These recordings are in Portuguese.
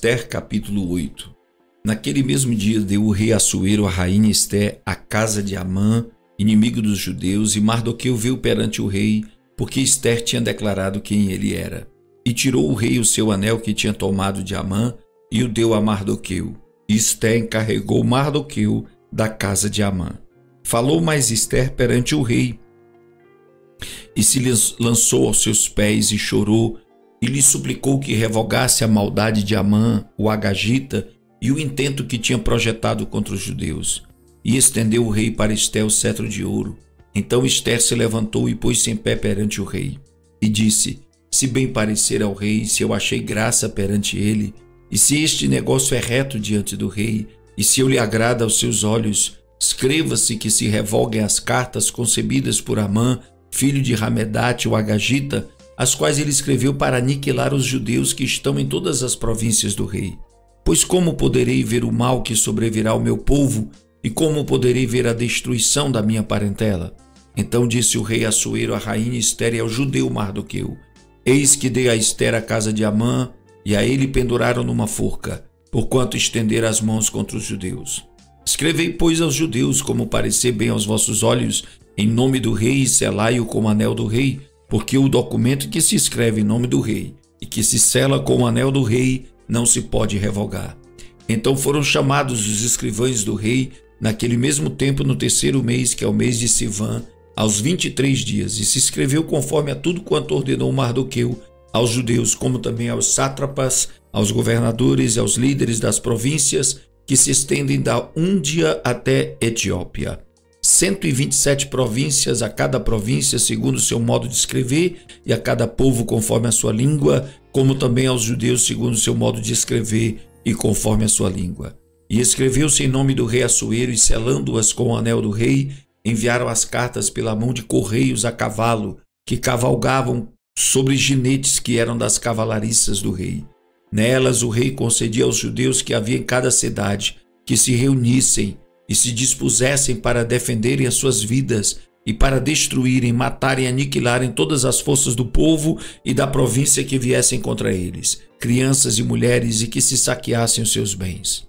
Ester capítulo 8. Naquele mesmo dia deu o rei Assuero a rainha Ester à casa de Amã, inimigo dos judeus, e Mardoqueu veio perante o rei, porque Ester tinha declarado quem ele era. E tirou o rei o seu anel que tinha tomado de Amã e o deu a Mardoqueu. E Ester encarregou Mardoqueu da casa de Amã. Falou mais Ester perante o rei, e se lançou aos seus pés e chorou, e lhe suplicou que revogasse a maldade de Amã, o agagita, e o intento que tinha projetado contra os judeus. E estendeu o rei para Ester o cetro de ouro. Então Ester se levantou e pôs-se em pé perante o rei. E disse: se bem parecer ao rei, se eu achei graça perante ele, e se este negócio é reto diante do rei, e se eu lhe agrada aos seus olhos, escreva-se que se revoguem as cartas concebidas por Amã, filho de Ramedate, o agagita, as quais ele escreveu para aniquilar os judeus que estão em todas as províncias do rei. Pois como poderei ver o mal que sobrevirá ao meu povo, e como poderei ver a destruição da minha parentela? Então disse o rei Assuero à rainha Ester e ao judeu Mardoqueu: eis que dei a Ester a casa de Amã, e a ele penduraram numa forca, porquanto estender as mãos contra os judeus. Escrevei, pois, aos judeus, como parecer bem aos vossos olhos, em nome do rei, e selai-o com o anel do rei, porque o documento que se escreve em nome do rei, e que se sela com o anel do rei, não se pode revogar. Então foram chamados os escrivães do rei, naquele mesmo tempo, no terceiro mês, que é o mês de Sivan, aos 23 dias, e se escreveu conforme a tudo quanto ordenou Mardoqueu aos judeus, como também aos sátrapas, aos governadores e aos líderes das províncias, que se estendem da Índia até Etiópia. 127 províncias, a cada província segundo o seu modo de escrever, e a cada povo conforme a sua língua, como também aos judeus segundo o seu modo de escrever e conforme a sua língua. E escreveu-se em nome do rei Assuero, e selando-as com o anel do rei, enviaram as cartas pela mão de correios a cavalo, que cavalgavam sobre ginetes que eram das cavalariças do rei. Nelas o rei concedia aos judeus que havia em cada cidade que se reunissem e se dispusessem para defenderem as suas vidas e para destruírem, matarem e aniquilarem todas as forças do povo e da província que viessem contra eles, crianças e mulheres, e que se saqueassem os seus bens.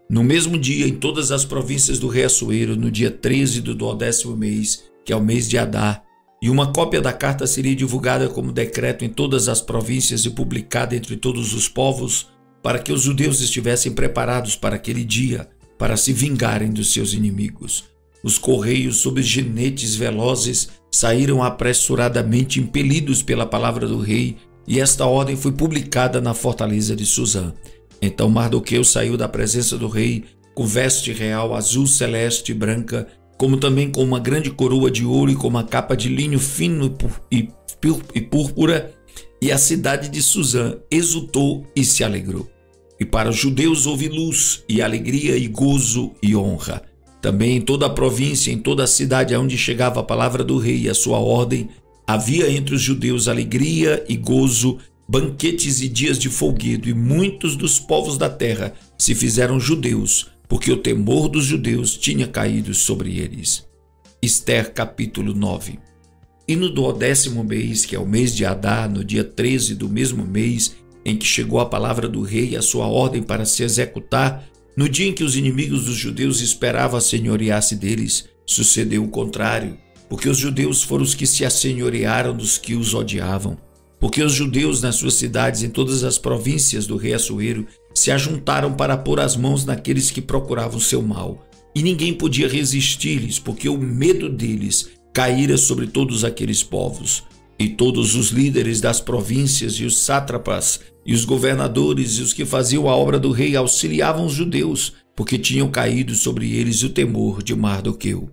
No mesmo dia, em todas as províncias do rei Assuero, no dia 13 do 12º mês, que é o mês de Adar, e uma cópia da carta seria divulgada como decreto em todas as províncias e publicada entre todos os povos, para que os judeus estivessem preparados para aquele dia, para se vingarem dos seus inimigos. Os correios sob ginetes velozes saíram apressuradamente, impelidos pela palavra do rei, e esta ordem foi publicada na fortaleza de Suzã. Então Mardoqueu saiu da presença do rei com veste real azul celeste e branca, como também com uma grande coroa de ouro e com uma capa de linho fino e púrpura, e a cidade de Suzã exultou e se alegrou. E para os judeus houve luz e alegria e gozo e honra. Também em toda a província, em toda a cidade aonde chegava a palavra do rei e a sua ordem, havia entre os judeus alegria e gozo, banquetes e dias de folguedo, e muitos dos povos da terra se fizeram judeus, porque o temor dos judeus tinha caído sobre eles. Ester capítulo 9. E no 10º mês, que é o mês de Adar, no dia 13 do mesmo mês, em que chegou a palavra do rei e a sua ordem para se executar, no dia em que os inimigos dos judeus esperavam assenhorear-se deles, sucedeu o contrário, porque os judeus foram os que se assenhorearam dos que os odiavam. Porque os judeus nas suas cidades, em todas as províncias do rei Assuero, se ajuntaram para pôr as mãos naqueles que procuravam seu mal. E ninguém podia resistir-lhes, porque o medo deles caíra sobre todos aqueles povos. E todos os líderes das províncias e os sátrapas e os governadores e os que faziam a obra do rei auxiliavam os judeus, porque tinham caído sobre eles o temor de Mardoqueu.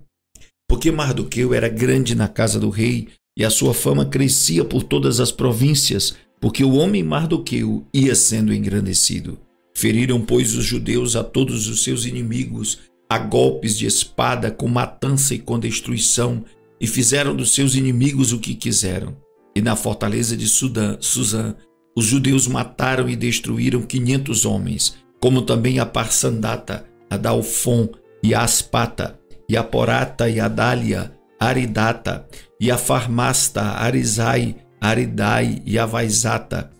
Porque Mardoqueu era grande na casa do rei, e a sua fama crescia por todas as províncias, porque o homem Mardoqueu ia sendo engrandecido. Feriram, pois, os judeus a todos os seus inimigos, a golpes de espada, com matança e com destruição, e fizeram dos seus inimigos o que quiseram. E na fortaleza de Suzã, os judeus mataram e destruíram 500 homens, como também a Parsandata, a Dalfon e a Aspata, e a Porata e a Dália, Aridata, e a Farmasta, Arizai, Aridai e a Vaizata.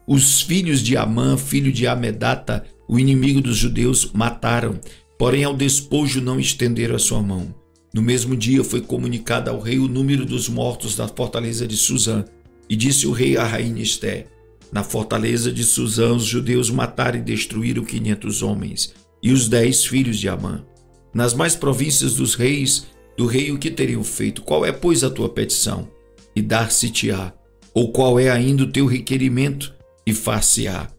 os filhos de Amã, filho de Amedata, o inimigo dos judeus, mataram, porém ao despojo não estenderam a sua mão. No mesmo dia foi comunicado ao rei o número dos mortos da fortaleza de Suzã, e disse o rei à rainha Esté: na fortaleza de Suzã os judeus mataram e destruíram 500 homens, e os 10 filhos de Amã. Nas mais províncias dos reis, do rei o que teriam feito? Qual é, pois, a tua petição? E dar-se-te-á. Ou qual é ainda o teu requerimento? E far-se-á.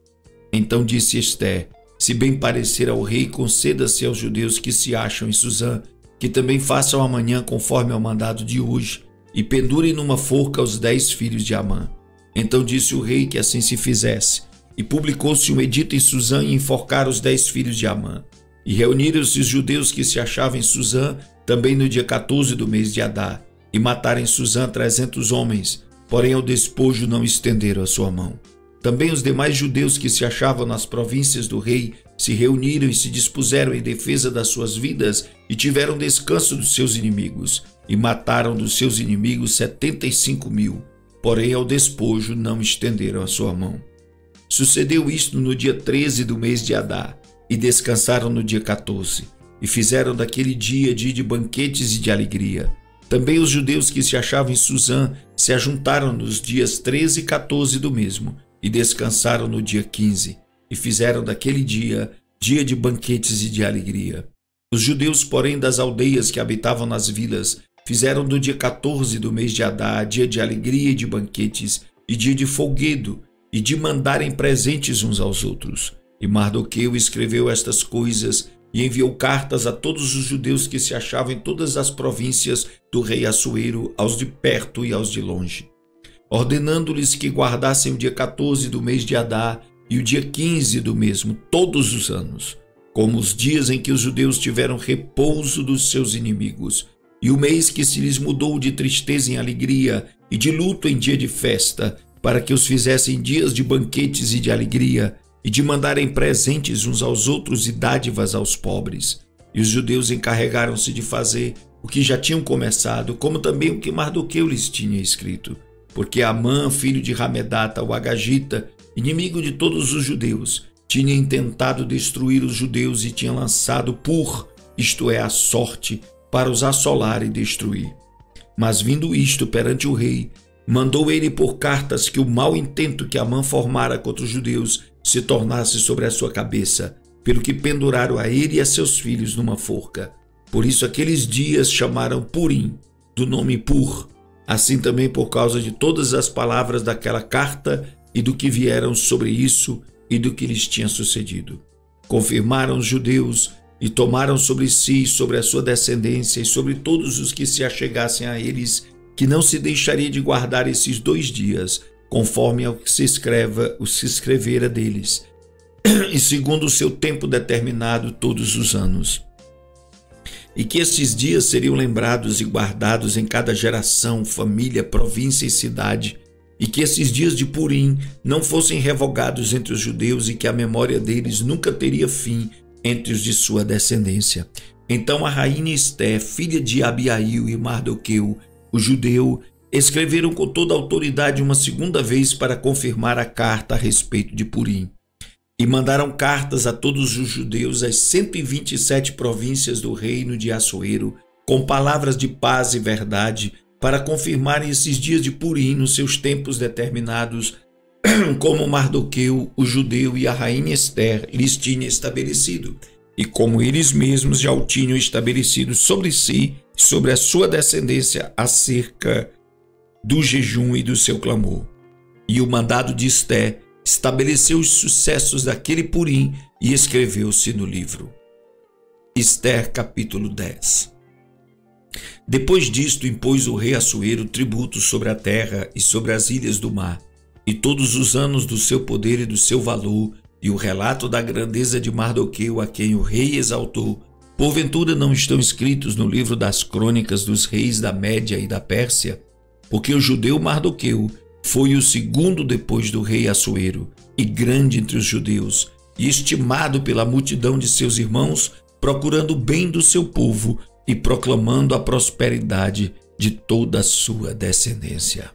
Então disse Esté: se bem parecer ao rei, conceda-se aos judeus que se acham em Suzã, que também façam amanhã conforme ao mandado de hoje, e pendurem numa forca os 10 filhos de Amã. Então disse o rei que assim se fizesse, e publicou-se um edito em Suzã e enforcaram os 10 filhos de Amã. E reuniram-se os judeus que se achavam em Suzã, também no dia 14 do mês de Adar, e mataram em Suzã 300 homens, porém ao despojo não estenderam a sua mão. Também os demais judeus que se achavam nas províncias do rei se reuniram e se dispuseram em defesa das suas vidas e tiveram descanso dos seus inimigos, e mataram dos seus inimigos 75.000, porém ao despojo não estenderam a sua mão. Sucedeu isto no dia 13 do mês de Adar, e descansaram no dia 14, e fizeram daquele dia de banquetes e de alegria. Também os judeus que se achavam em Suzã se ajuntaram nos dias 13 e 14 do mesmo, e descansaram no dia 15, e fizeram daquele dia de banquetes e de alegria. Os judeus, porém, das aldeias que habitavam nas vilas, fizeram do dia 14 do mês de Adar dia de alegria e de banquetes, e dia de folguedo, e de mandarem presentes uns aos outros. E Mardoqueu escreveu estas coisas e enviou cartas a todos os judeus que se achavam em todas as províncias do rei Assuero, aos de perto e aos de longe, ordenando-lhes que guardassem o dia 14 do mês de Adar e o dia 15 do mesmo, todos os anos, como os dias em que os judeus tiveram repouso dos seus inimigos, e o mês que se lhes mudou de tristeza em alegria e de luto em dia de festa, para que os fizessem dias de banquetes e de alegria, e de mandarem presentes uns aos outros e dádivas aos pobres. E os judeus encarregaram-se de fazer o que já tinham começado, como também o que Mardoqueu lhes tinha escrito. Porque Amã, filho de Hamedata, o Agagita, inimigo de todos os judeus, tinha intentado destruir os judeus e tinha lançado isto é, a sorte, para os assolar e destruir. Mas vindo isto perante o rei, mandou ele por cartas que o mau intento que Amã formara contra os judeus se tornasse sobre a sua cabeça, pelo que penduraram a ele e a seus filhos numa forca. Por isso aqueles dias chamaram Purim, do nome Pur, assim também por causa de todas as palavras daquela carta e do que vieram sobre isso e do que lhes tinha sucedido. Confirmaram os judeus e tomaram sobre si, sobre a sua descendência e sobre todos os que se achegassem a eles, que não se deixaria de guardar esses 2 dias, conforme ao que se escrevera deles, e segundo o seu tempo determinado todos os anos. E que esses dias seriam lembrados e guardados em cada geração, família, província e cidade, e que esses dias de Purim não fossem revogados entre os judeus e que a memória deles nunca teria fim entre os de sua descendência. Então a rainha Esté, filha de Abiail, e Mardoqueu, o judeu, escreveram com toda a autoridade uma segunda vez para confirmar a carta a respeito de Purim. E mandaram cartas a todos os judeus às 127 províncias do reino de Assuero, com palavras de paz e verdade, para confirmarem esses dias de Purim nos seus tempos determinados, como Mardoqueu, o judeu, e a rainha Ester lhes tinha estabelecido, e como eles mesmos já o tinham estabelecido sobre si, sobre a sua descendência, acerca do jejum e do seu clamor. E o mandado de Esté estabeleceu os sucessos daquele Purim e escreveu-se no livro. Ester, capítulo 10. Depois disto, impôs o rei Assuero tributo sobre a terra e sobre as ilhas do mar, e todos os anos do seu poder e do seu valor, e o relato da grandeza de Mardoqueu, a quem o rei exaltou, porventura não estão escritos no livro das crônicas dos reis da Média e da Pérsia? Porque o judeu Mardoqueu foi o segundo depois do rei Assuero, e grande entre os judeus, e estimado pela multidão de seus irmãos, procurando o bem do seu povo e proclamando a prosperidade de toda a sua descendência.